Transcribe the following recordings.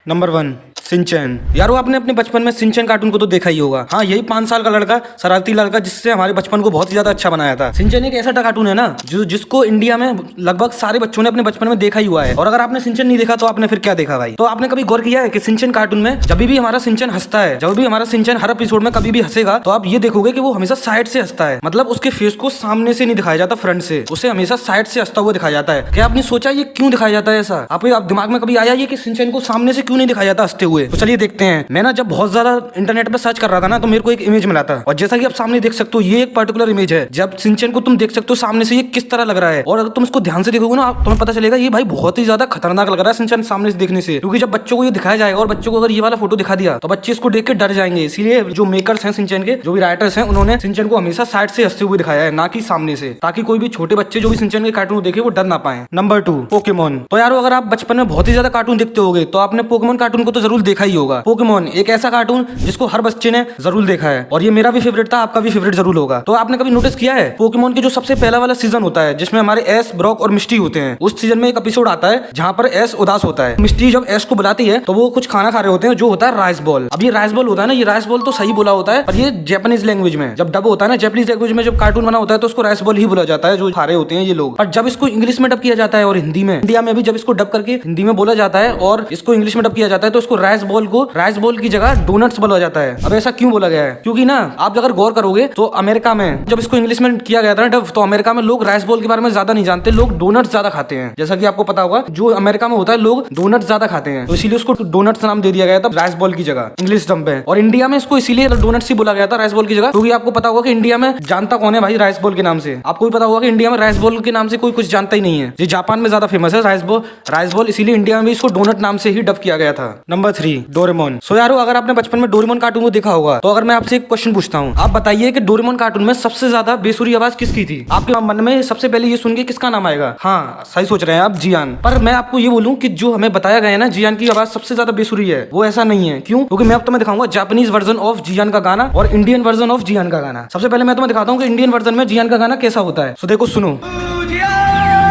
Number 1 Shinchan. यारो आपने अपने बचपन में सिंचैन कार्टून को तो देखा ही होगा। हाँ, यही 5 साल का लड़का, शरारती लड़का, जिससे हमारे बचपन को बहुत ही ज्यादा अच्छा बनाया था। सिंचैन एक ऐसा कार्टून है ना जिसको इंडिया में लगभग सारे बच्चों ने अपने बचपन में देखा ही हुआ है। और अगर आपने सिंचैन नहीं देखा तो आपने फिर क्या देखा भाई। तो आपने कभी गौर किया है कि सिंचैन कार्टून में जब भी हमारा सिंचैन हंसता है, जब भी हमारा सिंचैन हर एपिसोड में कभी भी हंसेगा, तो आप ये देखोगे कि वो हमेशा साइड से हंसता है। मतलब उसके फेस को सामने से नहीं दिखाया जाता, फ्रंट से, उसे हमेशा साइड से हंसता हुआ दिखाया जाता है। क्या आपने सोचा ये क्यों दिखाया जाता है ऐसा? आप दिमाग में कभी आया ये कि सिंचैन को सामने से क्यों नहीं दिखाया जाता हंसते हुए? तो चलिए देखते हैं। मैं ना जब बहुत ज्यादा इंटरनेट पे सर्च कर रहा था ना, तो मेरे को एक इमेज मिला था, और जैसा कि आप सामने देख सकते हो, ये एक पर्टिकुलर इमेज है। जब सिंचैन को तुम देख सकते हो सामने से ये किस तरह लग रहा है, और अगर तुम इसको ध्यान से देखोगे ना, तुम्हें पता चलेगा ये भाई बहुत ही ज्यादा खतरनाक लग रहा है सिंचैन सामने से देखने से। क्योंकि जब बच्चों को ये दिखाया जाएगा और बच्चों को अगर ये वाला फोटो दिखा दिया तो बच्चे इसको देख के डर जाएंगे। इसीलिए जो मेकर्स हैं सिंचैन के, जो भी राइटर्स हैं, उन्होंने सिंचैन को हमेशा साइड से हंसते हुए दिखाया है, ना कि सामने से, ताकि कोई भी छोटे बच्चे जो भी सिंचैन के कार्टून देखे वो डर ना पाए। Number 2 Pokemon. तो यारो अगर आप बचपन में बहुत ही ज्यादा कार्टून देखते होगे तो आपने पोकेमोन कार्टून को तो जरूर देखा ही होगा। पोकेमोन एक ऐसा कार्टून जिसको हर बच्चे ने जरूर देखा है, और ये मेरा भी फेवरेट था, आपका भी फेवरेट जरूर होगा। तो आपने कभी नोटिस किया है पोकेमोन के जो सबसे पहला वाला सीजन होता है, जिसमें हमारे एस, ब्रॉक और मिस्टी होते हैं, उस सीजन में एक एपिसोड आता है जहां पर एस उदास होता है। मिस्टी जब एस को बुलाती है तो वो कुछ खाना खा रहे होते हैं जो होता है राइस बॉल। अब ये राइस बॉल होता है ना, ये राइस बॉल तो सही बोला होता है, पर ये जापानीज लैंग्वेज में जब डब होता है ना, जापानीज लैंग्वेज में जब कार्टून बना होता है तो उसको राइस बॉल ही बोला जाता है, जो खा रहे होते हैं ये लोग। पर जब इसको इंग्लिश में डब किया जाता है और हिंदी में, इंडिया में भी जब इसको डब करके हिंदी में बोला जाता है और इसको इंग्लिश में डब किया जाता है, तो उसको राइस बॉल को राइस बॉल की जगह डोनट्स बोला जाता है। अब ऐसा क्यों बोला गया है? क्योंकि ना आप अगर गौर करोगे तो अमेरिका में जब इसको इंग्लिश में किया गया था ना डब, तो अमेरिका में लोग राइस बॉल के बारे में ज्यादा नहीं जानते, लोग डोनट्स ज्यादा खाते हैं। जैसा कि आपको पता होगा, जो अमेरिका में होता है लोग डोनट्स ज्यादा खाते हैं, तो इसीलिए उसको डोनट्स नाम दे दिया गया था राइस बॉल की जगह इंग्लिश डब में। और इंडिया में इसको इसीलिए डोनट्स ही बोला गया था राइस बॉल की जगह, क्योंकि आपको पता होगा कि इंडिया में जानता कौन है भाई राइस बॉल के नाम से? आपको भी पता होगा कि इंडिया में राइस बॉल के नाम से कोई कुछ जानता ही नहीं है। ये जापान में ज्यादा फेमस है राइस बॉल, इसीलिए इंडिया में भी इसको डोनट नाम से ही डब किया गया था। Number 3 Doraemon. सो यारो अगर आपने बचपन में डोरेमोन कार्टून को देखा होगा तो अगर मैं आपसे एक क्वेश्चन पूछता हूँ, आप बताइए कि डोरेमोन कार्टून में सबसे ज्यादा बेसुरी आवाज किसकी थी? आपके मन में सबसे पहले ये सुन के किसका नाम आएगा? हाँ, सही सोच रहे हैं आप, जियान। पर मैं आपको ये बोलूं कि जो हमें बताया गया है ना, जियान की आवाज सबसे ज्यादा बेसुरी है, वो ऐसा नहीं है। क्यों? क्योंकि मैं अब तुम्हें दिखाऊंगा जापानीज वर्जन ऑफ जियान का गाना और इंडियन वर्जन ऑफ जियान का गाना। सबसे पहले मैं तुम्हें दिखाता हूँ कि इंडियन वर्जन में जियान का गाना कैसा होता है। सो देखो, सुनो।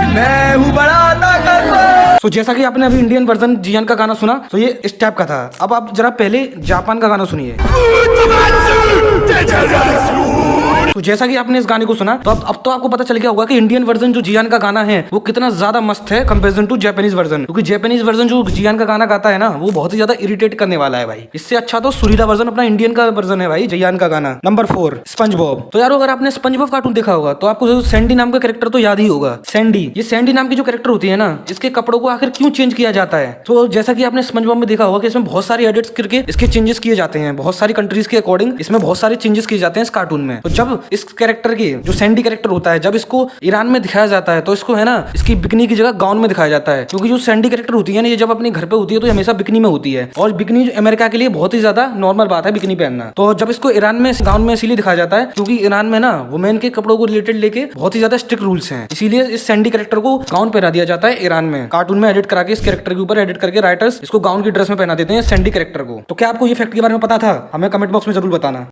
मैं हूँ बड़ा ताकतवर। तो जैसा कि आपने अभी इंडियन वर्जन जियान का गाना सुना, तो ये इस टाइप का था। अब आप जरा पहले जापान का गाना सुनिए। तो जैसा कि आपने इस गाने को सुना, तो अब तो आपको पता चल गया होगा कि इंडियन वर्जन जो जियान का गाना है वो कितना ज्यादा मस्त है कंपैरिजन टू जापानीज वर्जन। क्योंकि जापानीज वर्जन जो जियान का गाना गाता है ना, वो बहुत ही ज्यादा इरिटेट करने वाला है भाई। इससे अच्छा तो सुरीला वर्जन अपना इंडियन का वर्जन है भाई, जियान का गाना। Number 4 sponge Bob. तो यार अगर आपने स्पंज बॉब कार्टून देखा होगा तो आपको सैंडी नाम का कैरेक्टर तो याद ही होगा। सैंडी, ये सैंडी नाम की जो कैरेक्टर होती है ना, इसके कपड़ों को आखिर क्यों चेंज किया जाता है? तो जैसा कि आपने स्पंज बॉब में देखा होगा कि इसमें बहुत सारी एडिट्स करके इसके चेंजेस किए जाते हैं, बहुत सारी कंट्रीज के अकॉर्डिंग इसमें बहुत सारे चेंजेस किए जाते हैं इस कार्टून में। तो जब इस कैरेक्टर के जो सैंडी कैरेक्टर होता है, जब इसको ईरान में दिखाया जाता है तो इसको है ना, इसकी बिकनी की जगह गाउन में दिखाया जाता है। क्योंकि जो सैंडी कैरेक्टर होती है ना, ये जब अपने घर पे होती है तो हमेशा बिकनी में होती है, और बिकनी अमेरिका के लिए बहुत ही ज्यादा नॉर्मल बात है बिकनी पहनना। तो जब इसको ईरान में गाउन में इसीलिए दिखाया जाता है क्योंकि ईरान में ना वुमेन के कपड़ों को रिलेटेड लेके बहुत ही ज्यादा स्ट्रिक्ट रूल्स हैं, इसीलिए इस सैंडी कैरेक्टर को गाउन पहना दिया जाता है ईरान में। कार्टून में एडिट करा के इस कैरेक्टर के ऊपर एडिट करके राइटर्स इसको गाउन की ड्रेस में पहना देते हैं सैंडी कैरेक्टर को। तो क्या आपको ये फैक्ट के बारे में पता था? हमें कमेंट बॉक्स में जरूर बताना।